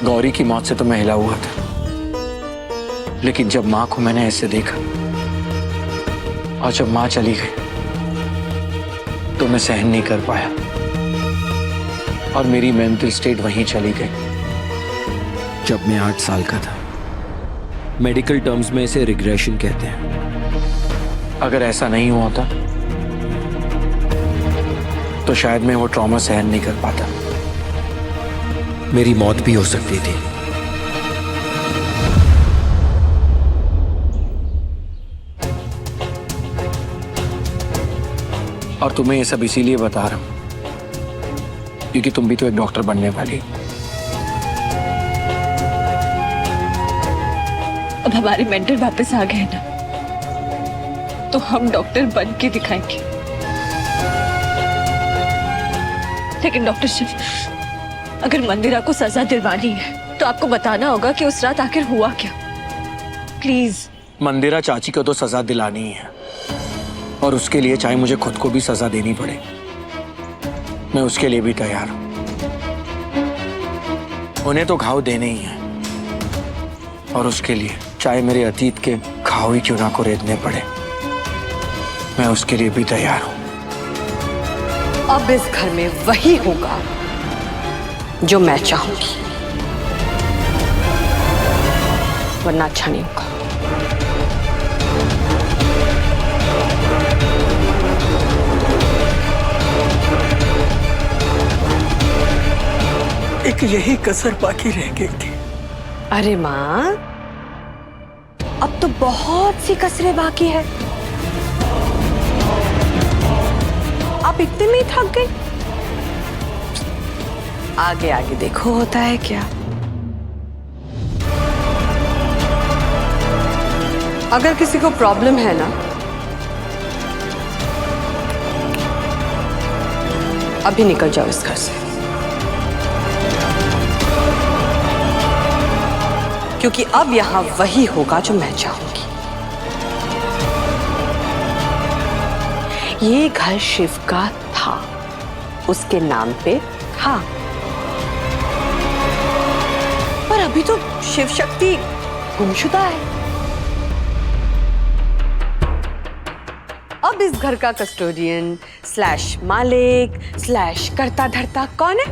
गौरी की मौत से तो मैं हिला हुआ था, लेकिन जब माँ को मैंने ऐसे देखा और जब माँ चली गई तो मैं सहन नहीं कर पाया और मेरी मेंटल स्टेट वहीं चली गई। जब मैं 8 साल का था, मेडिकल टर्म्स में इसे रिग्रेशन कहते हैं। अगर ऐसा नहीं हुआ होता तो शायद मैं वो ट्रॉमा सहन नहीं कर पाता, मेरी मौत भी हो सकती थी। और तुम्हें ये सब इसीलिए बता रहा हूं क्योंकि तुम भी तो एक डॉक्टर बनने वाली। अब हमारे मेंटर वापस आ गए ना, तो हम डॉक्टर बन के दिखाएंगे। लेकिन डॉक्टर शिव, अगर मंदिरा को सजा दिलवानी है तो आपको बताना होगा कि उस रात आखिर हुआ क्या। प्लीज। मंदिरा चाची को तो सजा दिलानी ही है, और उसके लिए चाहे मुझे खुद को भी सजा देनी पड़े, मैं उसके लिए भी तैयार हूं। उन्हें तो घाव देने ही हैं, और उसके लिए चाहे मेरे अतीत के घाव ही क्यों ना को रेतने पड़े, मैं उसके लिए भी तैयार हूं। अब इस घर में वही होगा जो मैं चाहूंगी, वरना अच्छा नहीं होगा। एक यही कसर बाकी रह गई थी। अरे माँ, अब तो बहुत सी कसरें बाकी है। आप इतने में ही थक गई? आगे आगे देखो होता है क्या। अगर किसी को प्रॉब्लम है ना, अभी निकल जाओ इस घर से, क्योंकि अब यहां वही होगा जो मैं चाहूंगी। ये घर शिव का था, उसके नाम पे था, पर अभी तो शिव शक्ति गुमशुदा है। अब इस घर का कस्टोडियन स्लैश मालिक स्लैश करता धरता कौन है?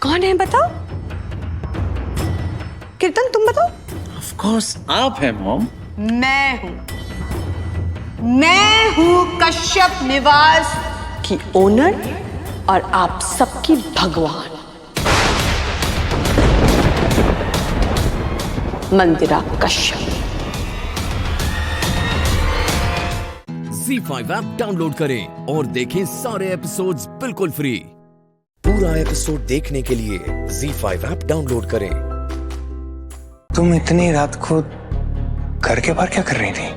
कौन है बताओ? कीर्तन तुम बताओ। ऑफ कोर्स आप हैं मॉम। मैं हूं कश्यप निवास की ओनर और आप सबकी भगवान, मंदिरा कश्यप। ZEE5 ऐप डाउनलोड करें और देखें सारे एपिसोड्स बिल्कुल फ्री। पूरा एपिसोड देखने के लिए ZEE5 ऐप डाउनलोड करें। तुम इतनी रात को घर के बाहर क्या कर रही थी?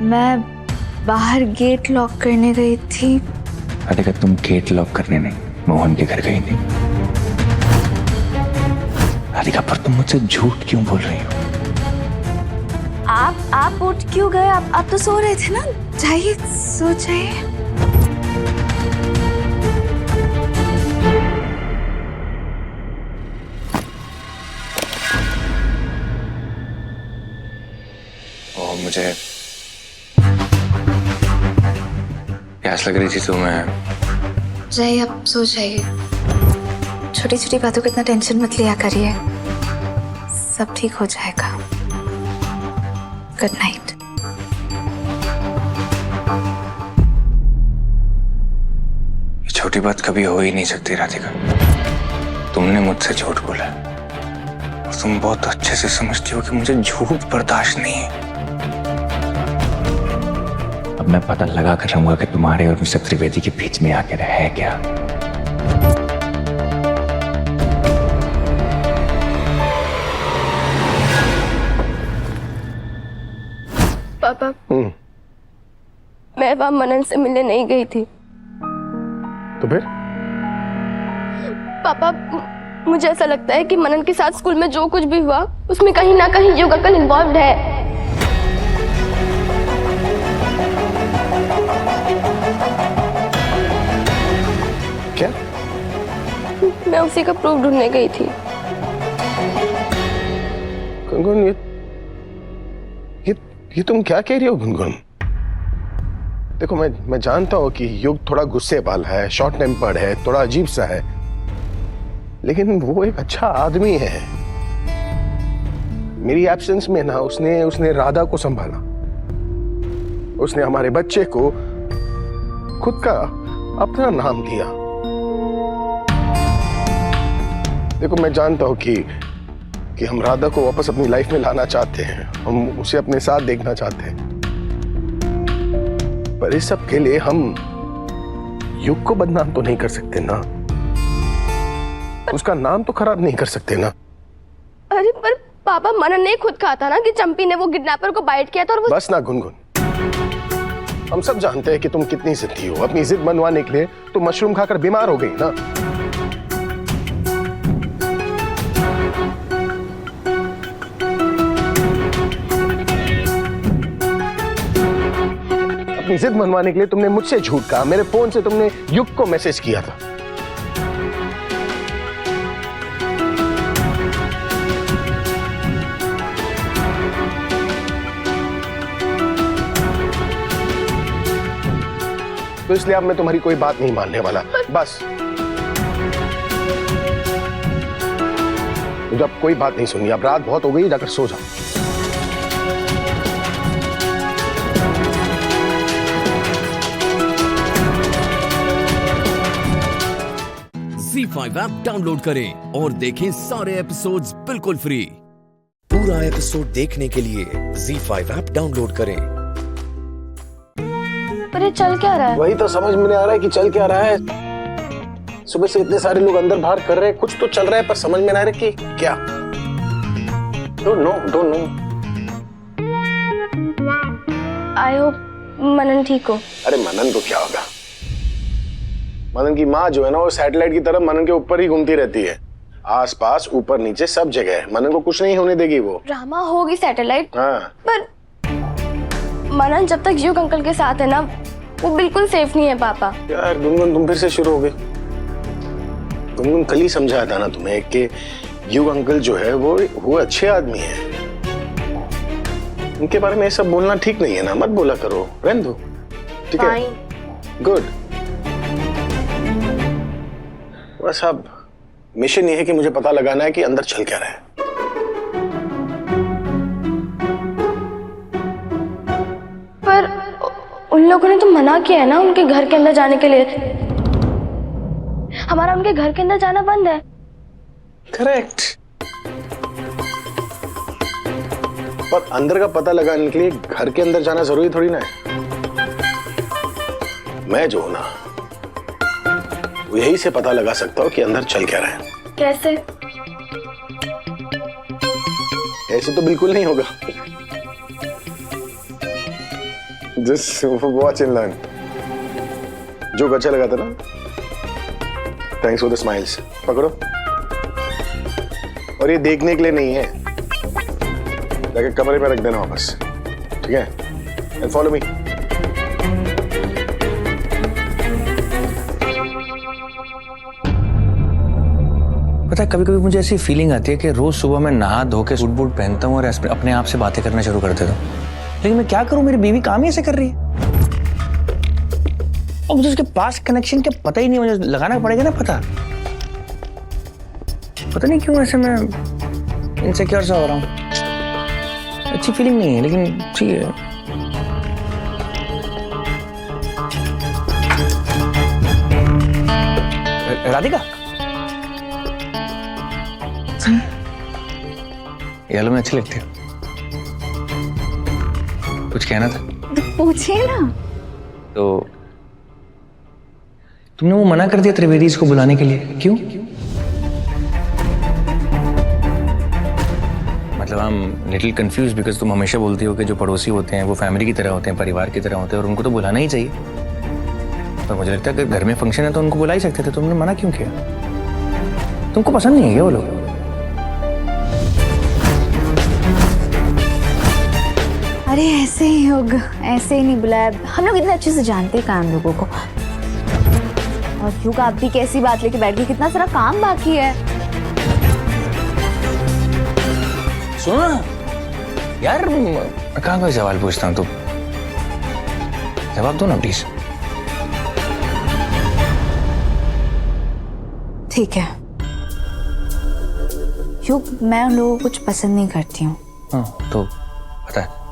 मैं बाहर गेट लॉक करने गई थी। राधिका, तुम गेट लॉक करने नहीं, मोहन के घर गई थी। राधिका, पर तुम मुझसे झूठ क्यों बोल रही हो? आप उठ क्यों गए? आप तो सो रहे थे ना, जाइए सो जाइए। और मुझे प्यास लग रही थी तो मैं। जाइए अब सो जाइए। छोटी छोटी बातों को इतना टेंशन मत लिया करिए, सब ठीक हो जाएगा। Good night. ये छोटी बात कभी हो ही नहीं सकती राधिका। तुमने मुझसे झूठ बोला और तुम बहुत अच्छे से समझती हो कि मुझे झूठ बर्दाश्त नहीं है। अब मैं पता लगा कर रहूंगा कि तुम्हारे और मिस्टर त्रिवेदी के बीच में आकर है क्या। पापा, मैं वहां मनन से मिलने नहीं गई थी। तो फिर? पापा, मुझे ऐसा लगता है कि मनन के साथ स्कूल में जो कुछ भी हुआ उसमें कहीं ना कहीं योगा कल इन्वॉल्व है। क्या? मैं उसी का प्रूफ ढूंढने गई थी। गुनगुन, ये तुम क्या कह रही हो गुनगुन? देखो, मैं जानता हूं कि युग थोड़ा गुस्से वाला है, शॉर्ट टेम्पर्ड है, थोड़ा अजीब सा है, लेकिन वो एक अच्छा आदमी है। मेरी एब्सेंस में ना उसने राधा को संभाला, उसने हमारे बच्चे को खुद का अपना नाम दिया। देखो मैं जानता हूँ कि हम राधा को वापस अपनी लाइफ में लाना चाहते हैं, हम उसे अपने साथ देखना चाहते हैं, पर इस सब के लिए हम युग को बदनाम तो नहीं कर सकते ना, उसका नाम तो खराब नहीं कर सकते ना। अरे पर पापा, मनन ने खुद कहा था ना कि चंपी ने वो किडनैपर को बाइट किया था और वो... बस ना गुनगुन, हम सब जानते हैं कि तुम कितनी जिद्दी हो। अपनी जिद मनवाने के लिए तुम मशरूम खाकर बीमार हो गई ना। अपनी जिद मनवाने के लिए तुमने मुझसे झूठ कहा, मेरे फोन से तुमने युग को मैसेज किया था। तो इसलिए अब मैं तुम्हारी कोई बात नहीं मानने वाला। बस जब कोई बात नहीं सुनी, अब रात बहुत हो गई, जाकर सो जाओ। ZEE5 ऐप डाउनलोड करें और देखें सारे एपिसोड्स बिल्कुल फ्री। पूरा एपिसोड देखने के लिए ZEE5 ऐप डाउनलोड करें। पर ये चल क्या रहा है? वही तो समझ में नहीं आ रहा है कि चल क्या रहा है। सुबह से इतने सारे लोग अंदर बाहर कर रहे हैं, कुछ तो चल रहा है, पर समझ में नहीं आ रहा कि क्या। Don't know. आई होप मनन ठीक हो। अरे मनन तो क्या होगा, मनन की माँ जो है ना, वो सैटेलाइट की तरह मनन के ऊपर ही घूमती रहती है, आस पास ऊपर नीचे सब जगह। मनन को कुछ नहीं होने देगी वो। ड्रामा होगी सैटेलाइट। हाँ। पर मनन जब तक युग अंकल के साथ है ना, वो बिल्कुल सेफ नहीं है पापा। यार गुनगुन, तुम फिर से शुरू हो गए। गुनगुन, कल ही समझाया था ना तुम्हें कि युग अंकल जो है वो अच्छे आदमी है, उनके बारे में ये सब बोलना ठीक नहीं है ना, मत बोला करो, रहने दो, ठीक है? गुड। बस अब मिशन ये है कि मुझे पता लगाना है कि अंदर चल क्या रहा है। पर उन लोगों ने तो मना किया है ना उनके घर के अंदर जाने के लिए। हमारा उनके घर के अंदर जाना बंद है। करेक्ट। पर अंदर का पता लगाने के लिए घर के अंदर जाना जरूरी थोड़ी ना है। मैं जो हूं ना, वो यही से पता लगा सकता हूं कि अंदर चल क्या रहा है। कैसे? ऐसे तो बिल्कुल नहीं होगा। Just watch and learn. जो अच्छा लगा था ना, थैंक्स फॉर द स्माइल्स। पकड़ो। और ये देखने के लिए नहीं है, जाके कमरे में रख देना वापस, ठीक है? And follow me. पता है, कभी कभी मुझे ऐसी फीलिंग आती है कि रोज सुबह मैं नहा धो के सूट बूट पहनता हूँ और अपने आप से बातें करना शुरू कर देता हूँ, लेकिन मैं क्या करूं, मेरी बीवी काम ही ऐसे कर रही है और मुझे उसके पास कनेक्शन क्या पता ही नहीं। मुझे लगाना पड़ेगा ना पता नहीं क्यों ऐसे मैं इनसिक्योर सा हो रहा हूँ। अच्छी फीलिंग नहीं है, लेकिन ठीक है। राधिका, ये में अच्छी लगती है। कुछ कहना था? पूछिए ना। तो तुमने वो मना कर दिया त्रिवेदी को बुलाने के लिए, क्यों? मतलब I am little confuse because तुम हमेशा बोलती हो कि जो पड़ोसी होते हैं वो फैमिली की तरह होते हैं, परिवार की तरह होते हैं और उनको तो बुलाना ही चाहिए। पर मुझे लगता है अगर घर में फंक्शन है तो उनको बुला ही सकते थे, तुमने मना क्यों किया? तुमको पसंद नहीं है क्या वो लोग? अरे ऐसे ही होगा, ऐसे ही नहीं बुलाया। हम लोग इतने अच्छे से जानते हैं काम लोगों को। और युग, आप भी कैसी बात लेके बैठ गई, कितना सारा काम बाकी है। सुनो ना यार, कहाँ कोई सवाल पूछता हूँ, तो जवाब दो ना प्लीज। ठीक है युग, मैं उन लोगों को कुछ पसंद नहीं करती हूँ। हाँ तो पता है।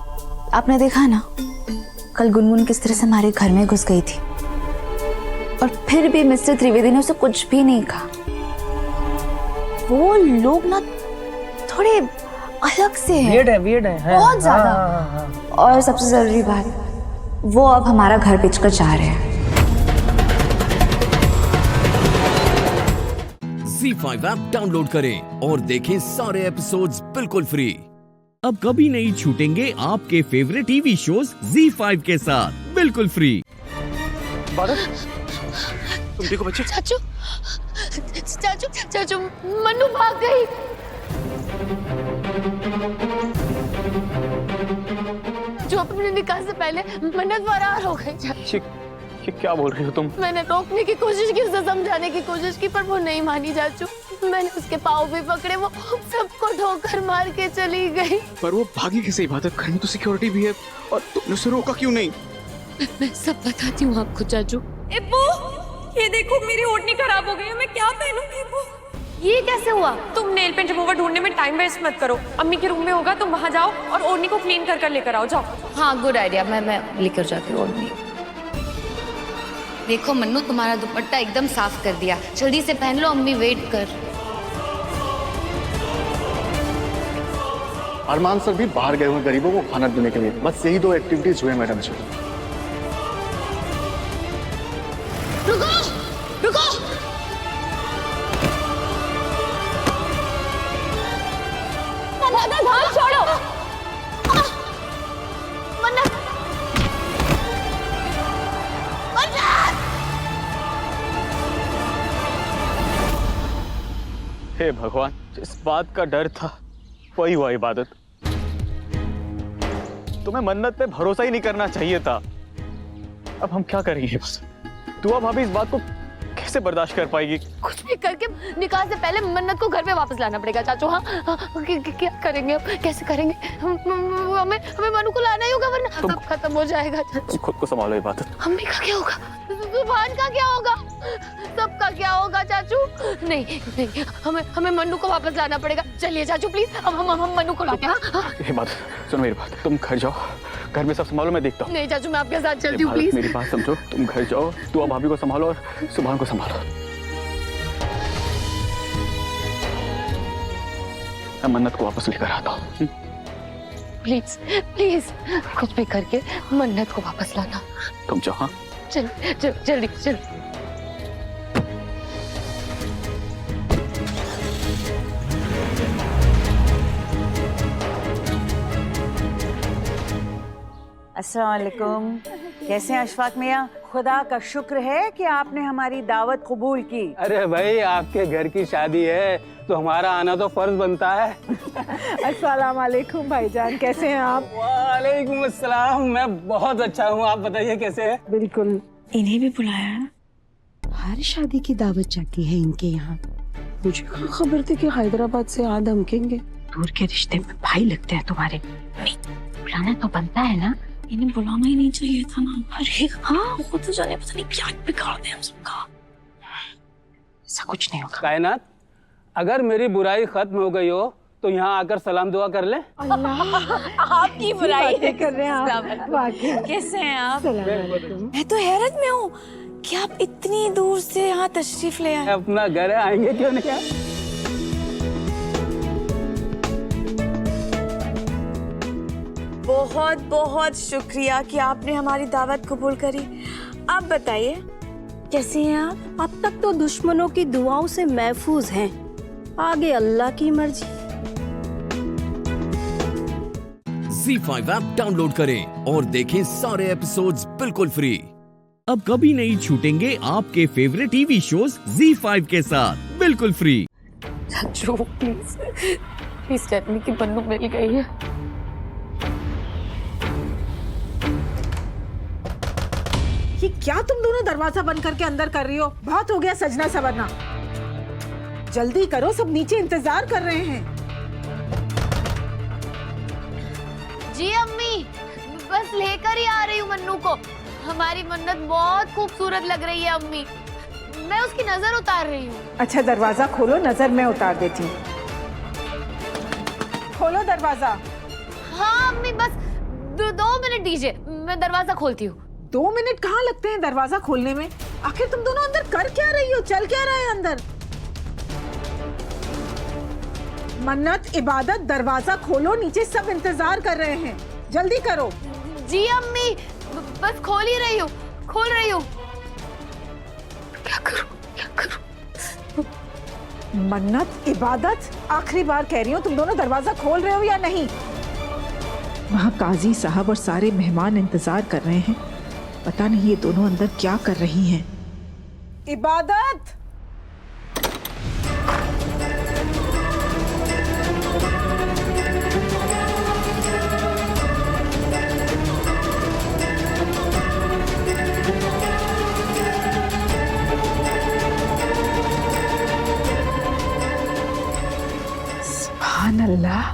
आपने देखा ना कल गुनगुन किस तरह से हमारे घर में घुस गई थी, और फिर भी मिस्टर त्रिवेदी ने उसे कुछ भी नहीं कहा। वो लोग ना थोड़े अलग से हैं। weird है। बहुत ज्यादा। और सबसे जरूरी बात, वो अब हमारा घर बेचकर जा रहे हैं। ZEE5 ऐप डाउनलोड करें और देखें सारे एपिसोड्स बिल्कुल फ्री। अब कभी नहीं छूटेंगे आपके फेवरेट टीवी शोज ZEE5 के साथ बिल्कुल फ्री। तुम देखो बच्चे। चाचू चाचू चाचू मन्नू भाग गई। जो अपने निकाह से पहले मन्नत फरार हो गई। ये क्या बोल रही हो तुम? मैंने रोकने की कोशिश की, उसे समझाने की कोशिश की, पर वो नहीं मानी चाचू। मैंने उसके पाँव भी पकड़े, वो सबको ठोकर मार के चली गई। पर वो भागी कैसे? इबादत घर में तो सिक्योरिटी भी है, और तुमने उसे रोका क्यों नहीं? मैं सब बताती हूँ आपको चाचू। इब्बू, ये देखो मेरी ओढ़नी खराब हो गई है, मैं क्या पहनूंगी इब्बू? ये कैसे हुआ? तुम नेल पेंट रिमूवर ढूंढने में टाइम वेस्ट मत करो। अम्मी के रूम में होगा, तुम वहाँ जाओ और ओढ़नी को क्लीन कर लेकर आओ। जाओ। हाँ, गुड आइडिया। मैं लेकर जाती हूँ ओढ़नी। देखो मन्नू, तुम्हारा दुपट्टा एकदम साफ कर दिया, जल्दी से पहन लो, अम्मी वेट कर। अरमान सर भी बाहर गए हुए गरीबों को खाना देने के लिए। बस यही 2 एक्टिविटीज हुए मैडम जी। रुको रुको, मन्नत छोड़ो। मन्नत हे भगवान, जिस बात का डर था वही हुआ। इबादत, तुम्हें मन्नत पे भरोसा ही नहीं करना चाहिए था। अब हम क्या करेंगे? बस दुआ भाभी इस बात को कैसे बर्दाश्त कर पाएगी? कुछ भी करके निकाह से पहले मन्नत को घर पे वापस लाना पड़ेगा चाचू। हाँ, क्या करेंगे अब? कैसे करेंगे? हमें मनु को लाना ही होगा, वरना सब खत्म हो जाएगा चाचू। खुद को संभालो इबादत। अम्मी का क्या होगा? जुबान का क्या होगा? सबका क्या होगा चाचू? नहीं नहीं, हमें मन्नू को वापस लाना पड़ेगा। चलिए चाचू प्लीज, अब हम मन्नू को लाते हैं। हाँ? इबादत सुनो मेरी बात, तुम घर जाओ, घर में सब संभालो, मैं देखता हूँ। नहीं चाचू, मैं आपके साथ चलती हूँ प्लीज। मेरी बात समझो, तुम घर जाओ, दुआ भाभी को संभालो और सुभान को संभालो। मैं मन्नत को वापस लेकर आता हूँ। प्लीज प्लीज, कुछ भी करके मन्नत को वापस लाना। तुम जाओ। हाँ चल चल जल्दी चल। अस्सलाम वालेकुम। कैसे हैं अशफाक मियाँ? खुदा का शुक्र है कि आपने हमारी दावत कबूल की। अरे भाई, आपके घर की शादी है तो हमारा आना तो फर्ज बनता है। अस्सलाम वालेकुम भाईजान, कैसे हैं आप? वालेकुम अस्सलाम, मैं बहुत अच्छा हूँ, आप बताइए कैसे हैं? बिल्कुल। इन्हें भी बुलाया है? हर शादी की दावत जाती है इनके यहाँ। मुझे खबर थी कि हैदराबाद से आ धमकेंगे। दूर के रिश्ते में भाई लगते हैं तुम्हारे। नहीं, बुलाना तो बनता है ना। इन्हें बुलाना ही नहीं चाहिए था ना। अरे हाँ, वो तो जाने पता नहीं क्या बिगाड़ दे हम सबका। ऐसा कुछ नहीं होगा। कायनात, अगर मेरी बुराई खत्म हो गई हो तो यहाँ आकर सलाम दुआ कर ले। आपकी बुराई कर रहे हैं आप? कैसे हैं आप? मैं तो हैरत में हूँ कि आप इतनी दूर से यहाँ तशरीफ ले आए। अपना घर है, आएंगे क्यों नहीं? बहुत बहुत शुक्रिया कि आपने हमारी दावत कबूल करी। आप बताइए कैसी हैं आप? अब तक तो दुश्मनों की दुआओं से महफूज हैं, आगे अल्लाह की मर्जी। ZEE5 ऐप डाउनलोड करें और देखें सारे एपिसोड्स बिल्कुल फ्री। अब कभी नहीं छूटेंगे आपके फेवरेट टीवी शोज ZEE5 के साथ बिल्कुल फ्री। चाचू प्लीज प्लीज टेल मी कि मन्नू मिल गई है। ये क्या तुम दोनों दरवाजा बंद करके अंदर कर रही हो? बहुत हो गया सजना सवरना। जल्दी करो, सब नीचे इंतजार कर रहे हैं। जी अम्मी, बस लेकर ही आ रही हूँ मन्नू को। हमारी मन्नत बहुत खूबसूरत लग रही है अम्मी, मैं उसकी नजर उतार रही हूँ। अच्छा दरवाजा खोलो, नजर मैं उतार देती हूँ। खोलो दरवाजा। हाँ अम्मी, बस 2 मिनट दीजिए, मैं दरवाजा खोलती हूँ। 2 मिनट कहाँ लगते हैं दरवाजा खोलने में? आखिर तुम दोनों अंदर कर क्या रही हो? चल क्या रहा है अंदर? मन्नत, इबादत, दरवाजा खोलो, नीचे सब इंतजार कर रहे हैं, जल्दी करो। जी अम्मी, बस खोल ही रही हूँ, खोल रही हूँ। क्या करूँ, क्या करूँ? मन्नत, इबादत, आखिरी बार कह रही हूँ, तुम दोनों दरवाजा खोल रहे हो या नहीं? वहाँ काजी साहब और सारे मेहमान इंतजार कर रहे हैं, पता नहीं ये दोनों अंदर क्या कर रही हैं। इबादत! सुभान अल्लाह,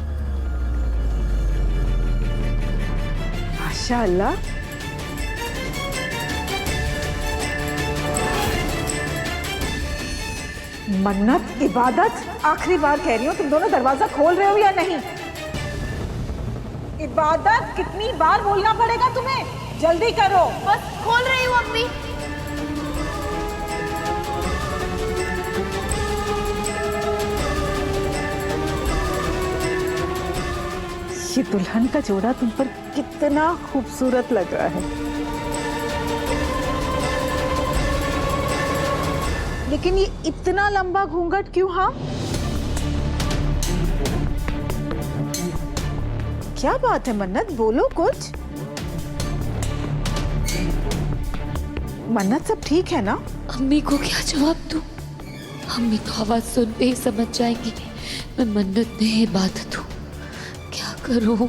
माशाअल्लाह। मन्नत, इबादत, आखिरी बार कह रही हूँ, तुम दोनों दरवाजा खोल रहे हो या नहीं? इबादत, कितनी बार बोलना पड़ेगा तुम्हें? जल्दी करो। बस खोल रही हूँ अम्मी। ये दुल्हन का जोड़ा तुम पर कितना खूबसूरत लग रहा है, लेकिन ये इतना लंबा घूंघट क्यों? हाँ, क्या बात है मन्नत, बोलो कुछ। मन्नत, सब ठीक है ना? अम्मी को क्या जवाब दूं? अम्मी तो आवाज सुनते ही समझ जाएंगी मैं मन्नत नहीं इबादत हूँ। क्या करूं?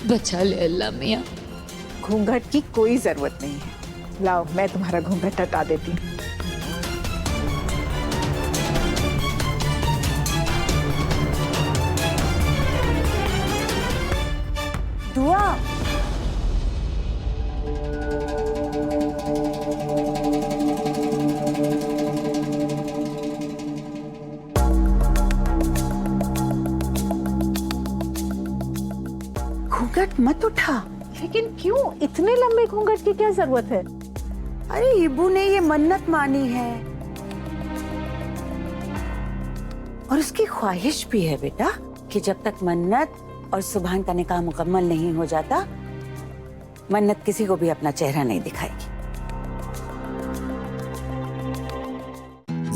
बचा ले अल्लाह मियाँ। घूंघट की कोई जरूरत नहीं है, लाओ मैं तुम्हारा घूंघट हटा देती हूँ। दुआ। घूंघट मत उठा। लेकिन क्यों? इतने लंबे घूंघट की क्या जरूरत है? अरे इबू ने ये मन्नत मानी है और उसकी ख्वाहिश भी है बेटा कि जब तक मन्नत और सुभान का निकाह मुकम्मल नहीं हो जाता, मन्नत किसी को भी अपना चेहरा नहीं दिखाएगी।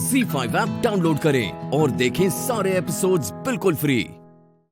ZEE5 ऐप डाउनलोड करें और देखें सारे एपिसोड्स बिल्कुल फ्री।